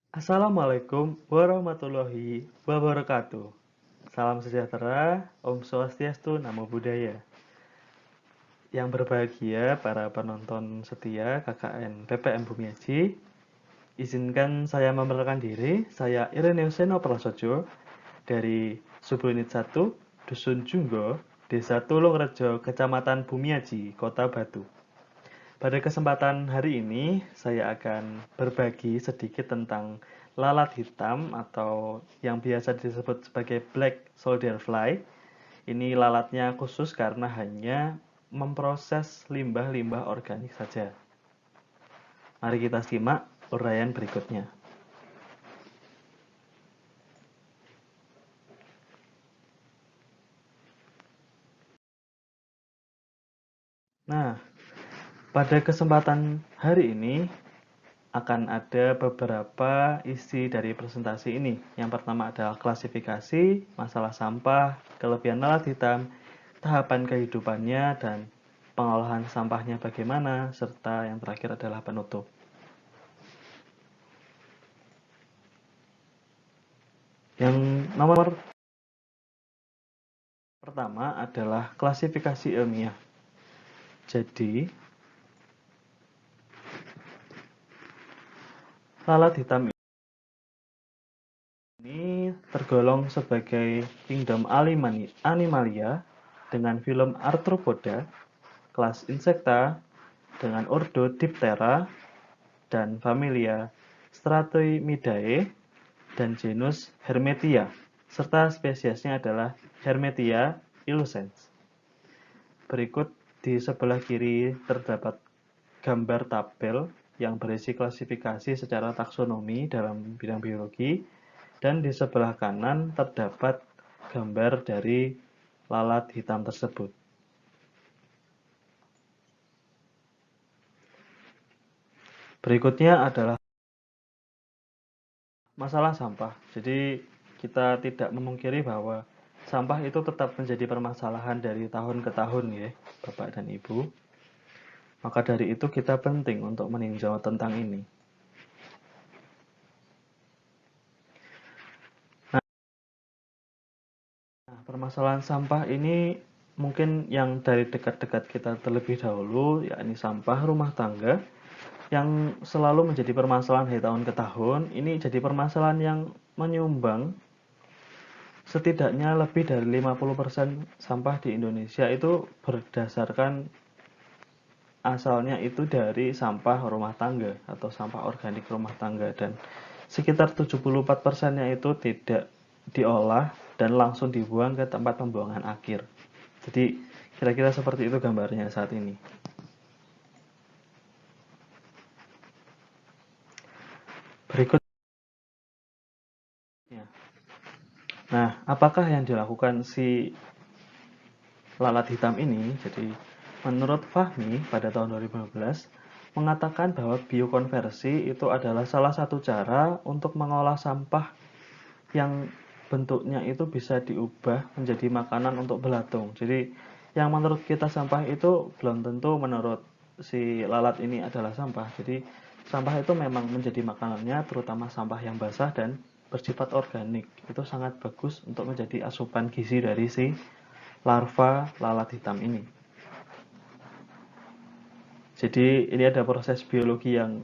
Assalamualaikum warahmatullahi wabarakatuh. Salam sejahtera, Om Swastiastu, Namo Buddhaya. Yang berbahagia para penonton setia KKN PPM Bumiaji, izinkan saya memperkenalkan diri. Saya Ireneus Seno Prasojo dari Subunit 1, Dusun Junggo, Desa Tulungrejo, Kecamatan Bumiaji, Kota Batu. Pada kesempatan hari ini, saya akan berbagi sedikit tentang lalat hitam atau yang biasa disebut sebagai black soldier fly. Ini lalatnya khusus karena hanya memproses limbah-limbah organik saja. Mari kita simak uraian berikutnya. Nah, pada kesempatan hari ini akan ada beberapa isi dari presentasi ini. Yang pertama adalah klasifikasi, masalah sampah, kelebihan lalat hitam, tahapan kehidupannya, dan pengolahan sampahnya bagaimana, serta yang terakhir adalah penutup. Yang nomor pertama adalah klasifikasi ilmiah. Jadi, lalat hitam ini tergolong sebagai kingdom Animalia dengan film Arthropoda, kelas Insecta dengan ordo Diptera dan familia Stratomidae dan genus Hermetia, serta spesiesnya adalah Hermetia illucens. Berikut di sebelah kiri terdapat gambar tabel yang berisi klasifikasi secara taksonomi dalam bidang biologi, dan di sebelah kanan terdapat gambar dari lalat hitam tersebut. Berikutnya adalah masalah sampah. Jadi kita tidak memungkiri bahwa sampah itu tetap menjadi permasalahan dari tahun ke tahun ya, Bapak dan Ibu. Maka dari itu kita penting untuk meninjau tentang ini. Nah, permasalahan sampah ini mungkin yang dari dekat-dekat kita terlebih dahulu, yakni sampah rumah tangga, yang selalu menjadi permasalahan dari tahun ke tahun. Ini jadi permasalahan yang menyumbang setidaknya lebih dari 50% sampah di Indonesia itu berdasarkan asalnya itu dari sampah rumah tangga atau sampah organik rumah tangga, dan sekitar 74%-nya itu tidak diolah dan langsung dibuang ke tempat pembuangan akhir. Jadi kira-kira seperti itu gambarnya saat ini. Berikutnya. Nah, apakah yang dilakukan si lalat hitam ini? Jadi, menurut Fahmi pada tahun 2015 mengatakan bahwa biokonversi itu adalah salah satu cara untuk mengolah sampah yang bentuknya itu bisa diubah menjadi makanan untuk belatung. Jadi, yang menurut kita sampah itu belum tentu menurut si lalat ini adalah sampah. Jadi, sampah itu memang menjadi makanannya, terutama sampah yang basah dan bersifat organik. Itu sangat bagus untuk menjadi asupan gizi dari si larva lalat hitam ini. Jadi ini ada proses biologi yang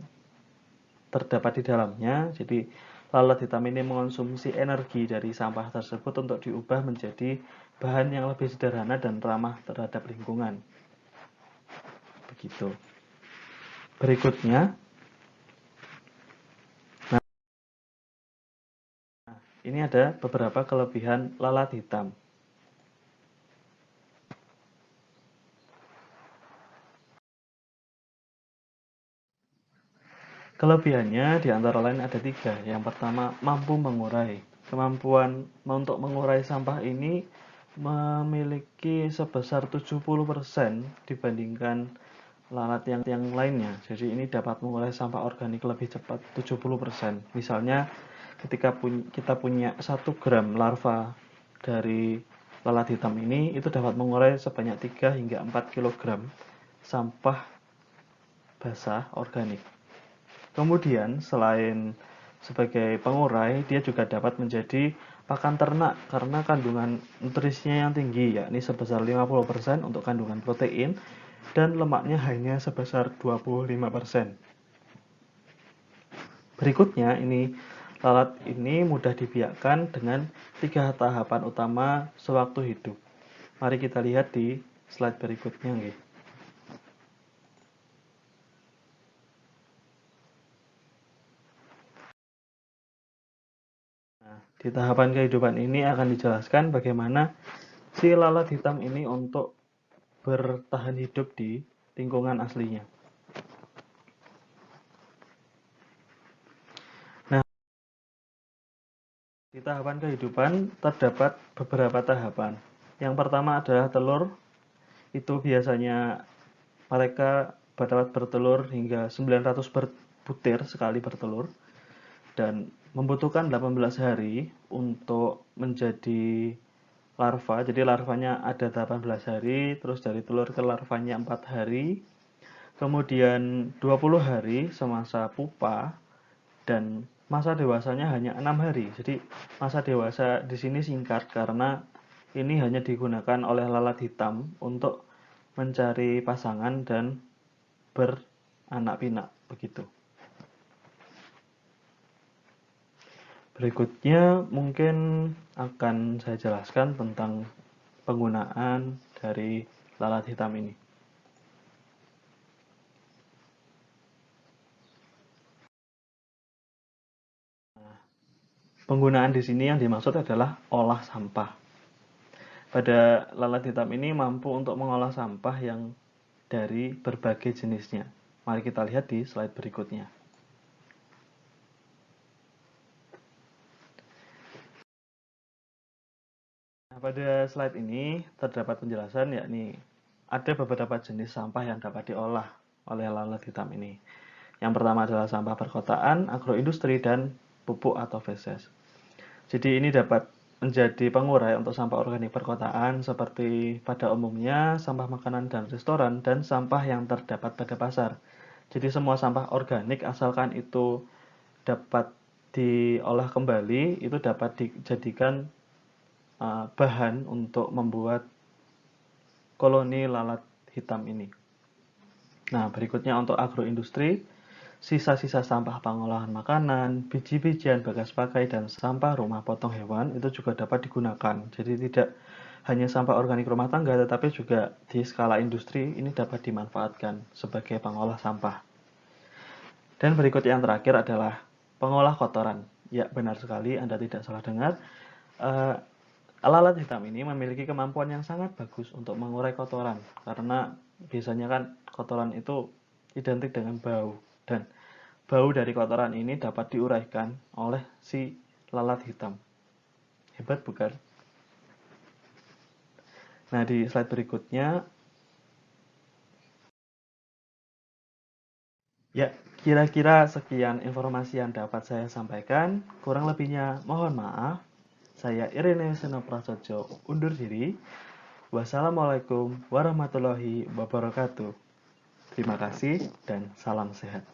terdapat di dalamnya. Jadi lalat hitam ini mengonsumsi energi dari sampah tersebut untuk diubah menjadi bahan yang lebih sederhana dan ramah terhadap lingkungan. Begitu. Berikutnya, nah, ini ada beberapa kelebihan lalat hitam. Kelebihannya di antara lain ada 3. Yang pertama, mampu mengurai. Kemampuan untuk mengurai sampah ini memiliki sebesar 70% dibandingkan lalat yang lainnya. Jadi ini dapat mengurai sampah organik lebih cepat, 70%. Misalnya ketika kita punya 1 gram larva dari lalat hitam ini, itu dapat mengurai sebanyak 3 hingga 4 kg sampah basah organik. Kemudian selain sebagai pengurai, dia juga dapat menjadi pakan ternak karena kandungan nutrisinya yang tinggi, yakni sebesar 50% untuk kandungan protein dan lemaknya hanya sebesar 25%. Berikutnya lalat ini mudah dibiakkan dengan 3 tahapan utama sewaktu hidup. Mari kita lihat di slide berikutnya nggih. Nah, di tahapan kehidupan ini akan dijelaskan bagaimana si lalat hitam ini untuk bertahan hidup di lingkungan aslinya. Nah, di tahapan kehidupan terdapat beberapa tahapan. Yang pertama adalah telur. Itu biasanya mereka dapat bertelur hingga 900 butir sekali bertelur dan membutuhkan 18 hari untuk menjadi larva. Jadi larvanya ada 18 hari, terus dari telur ke larvanya 4 hari. Kemudian 20 hari semasa pupa dan masa dewasanya hanya 6 hari. Jadi masa dewasa di sini singkat karena ini hanya digunakan oleh lalat hitam untuk mencari pasangan dan beranak pinak begitu. Berikutnya mungkin akan saya jelaskan tentang penggunaan dari lalat hitam ini. Penggunaan di sini yang dimaksud adalah olah sampah. Pada lalat hitam ini mampu untuk mengolah sampah yang dari berbagai jenisnya. Mari kita lihat di slide berikutnya. Nah, pada slide ini terdapat penjelasan yakni ada beberapa jenis sampah yang dapat diolah oleh lalat hitam ini. Yang pertama adalah sampah perkotaan, agroindustri, dan pupuk atau feses. Jadi ini dapat menjadi pengurai untuk sampah organik perkotaan seperti pada umumnya sampah makanan dan restoran dan sampah yang terdapat pada pasar. Jadi semua sampah organik asalkan itu dapat diolah kembali itu dapat dijadikan bahan untuk membuat koloni lalat hitam ini. Nah, berikutnya untuk agroindustri, sisa-sisa sampah pengolahan makanan, biji-bijian bekas pakai, dan sampah rumah potong hewan itu juga dapat digunakan. Jadi tidak hanya sampah organik rumah tangga, tetapi juga di skala industri ini dapat dimanfaatkan sebagai pengolah sampah. Dan berikut yang terakhir adalah pengolah kotoran. Ya, benar sekali, Anda tidak salah dengar. Lalat hitam ini memiliki kemampuan yang sangat bagus untuk mengurai kotoran karena biasanya kan kotoran itu identik dengan bau dan bau dari kotoran ini dapat diuraikan oleh si lalat hitam. Hebat bukan? Nah, di slide berikutnya ya, kira-kira sekian informasi yang dapat saya sampaikan. Kurang lebihnya mohon maaf. Saya Irene Seno Prasojo undur diri. Wassalamualaikum warahmatullahi wabarakatuh. Terima kasih dan salam sehat.